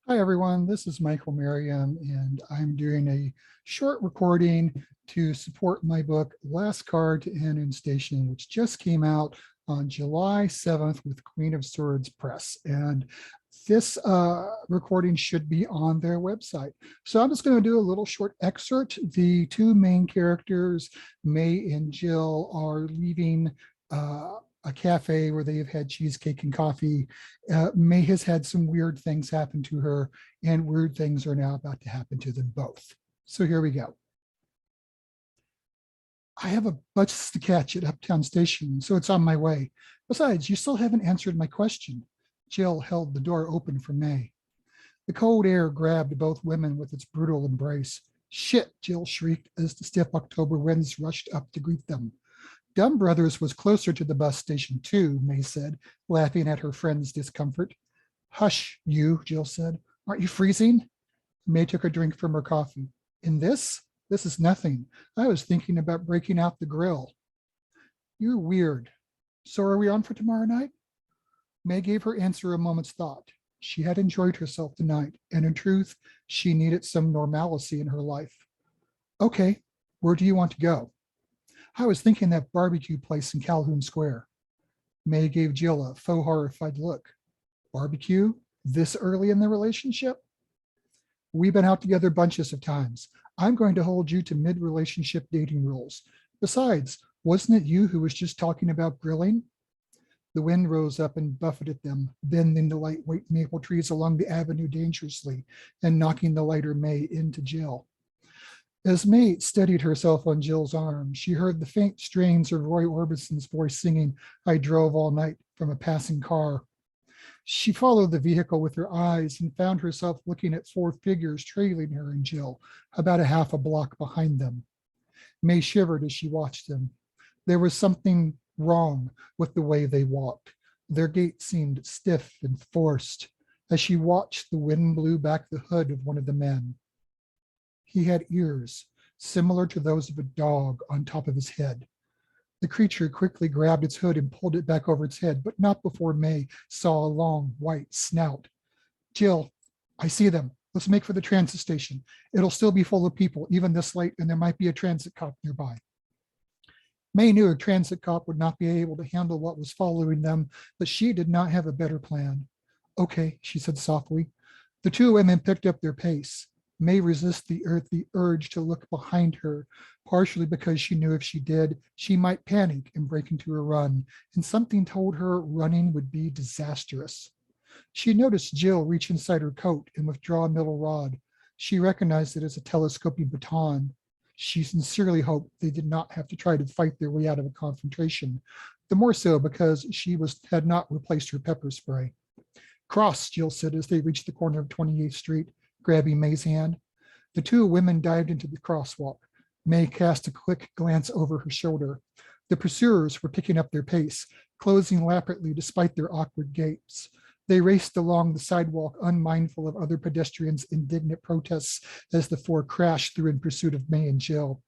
Hi, everyone. This is Michael Merriam, and I'm doing a short recording to support my book, Last Card to Annwn Station, which just came out on July 7th with Queen of Swords Press. And this recording should be on their website. So I'm just going to do a little short excerpt. The two main characters, Mae and Jill, are leaving a cafe where they have had cheesecake and coffee. May has had some weird things happen to her, and weird things are now about to happen to them both. So here we go. I have a bus to catch at Uptown Station, so it's on my way. Besides, you still haven't answered my question. Jill held the door open for May. The cold air grabbed both women with its brutal embrace. Shit, Jill shrieked as the stiff October winds rushed up to greet them. Dumb Brothers was closer to the bus station too, May said, laughing at her friend's discomfort. Hush, you, Jill said. Aren't you freezing? May took a drink from her coffee. In this? This is nothing. I was thinking about breaking out the grill. You're weird. So are we on for tomorrow night? May gave her answer a moment's thought. She had enjoyed herself tonight, and in truth, she needed some normalcy in her life. Okay, where do you want to go? I was thinking that barbecue place in Calhoun Square. May gave Jill a faux horrified look. Barbecue? This early in the relationship? We've been out together bunches of times. I'm going to hold you to mid-relationship dating rules. Besides, wasn't it you who was just talking about grilling? The wind rose up and buffeted them, bending the lightweight maple trees along the avenue dangerously and knocking the lighter May into Jill. As May steadied herself on Jill's arm, she heard the faint strains of Roy Orbison's voice singing, I Drove All Night, from a passing car. She followed the vehicle with her eyes and found herself looking at four figures trailing her and Jill, about a half a block behind them. May shivered as she watched them. There was something wrong with the way they walked. Their gait seemed stiff and forced. As she watched, the wind blew back the hood of one of the men. He had ears, similar to those of a dog, on top of his head. The creature quickly grabbed its hood and pulled it back over its head, but not before May saw a long white snout. Jill, I see them. Let's make for the transit station. It'll still be full of people, even this late, and there might be a transit cop nearby. May knew a transit cop would not be able to handle what was following them, but she did not have a better plan. Okay, she said softly. The two women picked up their pace. May resist the urge to look behind her, partially because she knew if she did, she might panic and break into a run, and something told her running would be disastrous. She noticed Jill reach inside her coat and withdraw a metal rod. She recognized it as a telescoping baton. She sincerely hoped they did not have to try to fight their way out of a confrontation, the more so because she had not replaced her pepper spray. Cross, Jill said as they reached the corner of 28th Street, grabbing May's hand. The two women dived into the crosswalk. May cast a quick glance over her shoulder. The pursuers were picking up their pace, closing rapidly despite their awkward gaits. They raced along the sidewalk, unmindful of other pedestrians' indignant protests as the four crashed through in pursuit of May and Jill.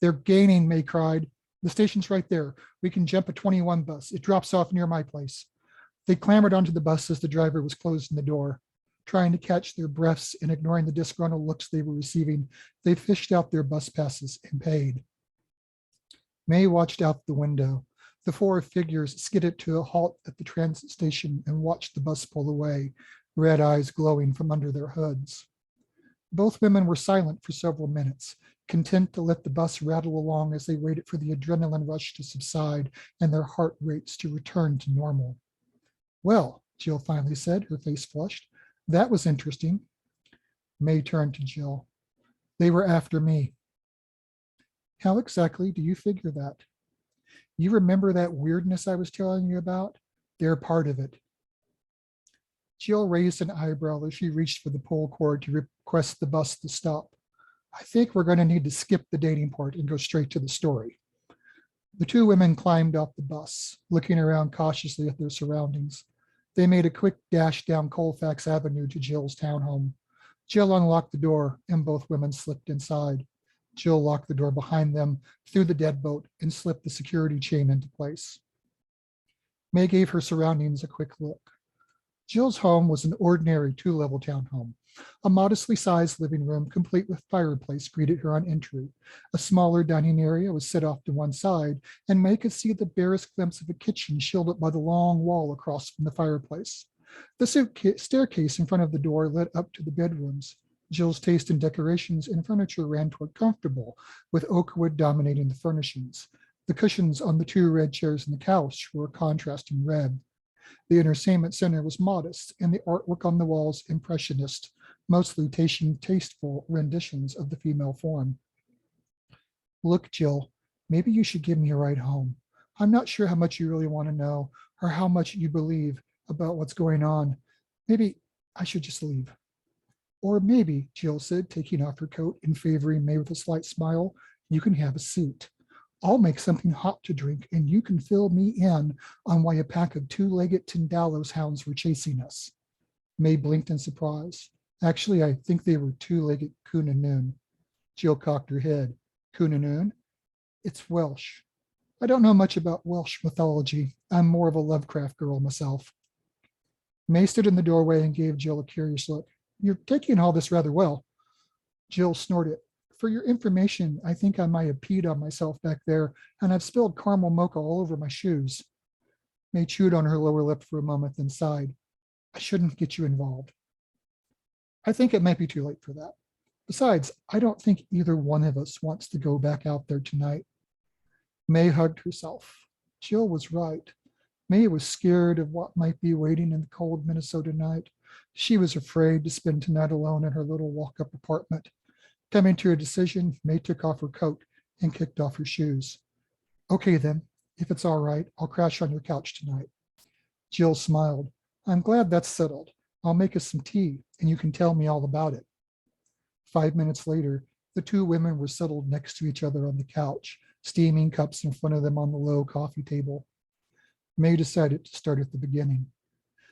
They're gaining, May cried. The station's right there. We can jump a 21 bus. It drops off near my place. They clambered onto the bus as the driver was closing the door. Trying to catch their breaths and ignoring the disgruntled looks they were receiving, they fished out their bus passes and paid. May watched out the window. The four figures skidded to a halt at the transit station and watched the bus pull away, red eyes glowing from under their hoods. Both women were silent for several minutes, content to let the bus rattle along as they waited for the adrenaline rush to subside and their heart rates to return to normal. Well, Jill finally said, her face flushed. That was interesting. May turned to Jill. They were after me. How exactly do you figure that? You remember that weirdness I was telling you about? They're part of it. Jill raised an eyebrow as she reached for the pull cord to request the bus to stop. I think we're going to need to skip the dating part and go straight to the story. The two women climbed off the bus, looking around cautiously at their surroundings. They made a quick dash down Colfax Avenue to Jill's townhome. Jill unlocked the door and both women slipped inside. Jill locked the door behind them, threw the deadbolt, and slipped the security chain into place. May gave her surroundings a quick look. Jill's home was an ordinary two-level townhome. A modestly sized living room, complete with fireplace, greeted her on entry. A smaller dining area was set off to one side, and May could see the barest glimpse of a kitchen shielded by the long wall across from the fireplace. The staircase in front of the door led up to the bedrooms. Jill's taste in decorations and furniture ran toward comfortable, with oak wood dominating the furnishings. The cushions on the two red chairs and the couch were contrasting red. The entertainment center was modest, and the artwork on the walls impressionist, mostly tasteful renditions of the female form. Look, Jill, maybe you should give me a ride home. I'm not sure how much you really want to know or how much you believe about what's going on. Maybe I should just leave. Or maybe, Jill said, taking off her coat and favoring May with a slight smile, you can have a seat. I'll make something hot to drink, and you can fill me in on why a pack of two-legged Tyndalos hounds were chasing us. May blinked in surprise. Actually, I think they were two-legged Cwnanwn. Jill cocked her head. Cwnanwn? It's Welsh. I don't know much about Welsh mythology. I'm more of a Lovecraft girl myself. May stood in the doorway and gave Jill a curious look. You're taking all this rather well. Jill snorted. For your information, I think I might have peed on myself back there, and I've spilled caramel mocha all over my shoes. May chewed on her lower lip for a moment, then sighed. I shouldn't get you involved. I think it might be too late for that. Besides, I don't think either one of us wants to go back out there tonight. May hugged herself. Jill was right. May was scared of what might be waiting in the cold Minnesota night. She was afraid to spend tonight alone in her little walk-up apartment. Coming to a decision, May took off her coat and kicked off her shoes. Okay then, if it's all right, I'll crash on your couch tonight. Jill smiled. I'm glad that's settled. I'll make us some tea and you can tell me all about it. 5 minutes later, the two women were settled next to each other on the couch, steaming cups in front of them on the low coffee table. May decided to start at the beginning.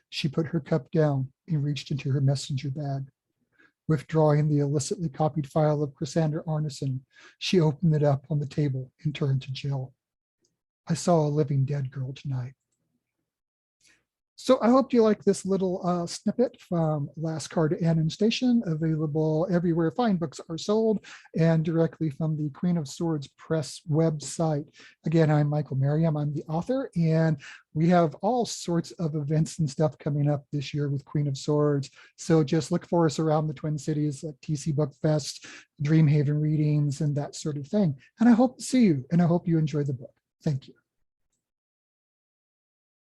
She put her cup down and reached into her messenger bag. Withdrawing the illicitly copied file of Cassandra Arneson, she opened it up on the table and turned to Jill. I saw a living dead girl tonight. So I hope you like this little snippet from Last Card to Annwn Station, available everywhere fine books are sold and directly from the Queen of Swords Press website. Again, I'm Michael Merriam, I'm the author, and we have all sorts of events and stuff coming up this year with Queen of Swords. So just look for us around the Twin Cities at TC Book Fest, Dreamhaven readings, and that sort of thing. And I hope to see you, and I hope you enjoy the book. Thank you.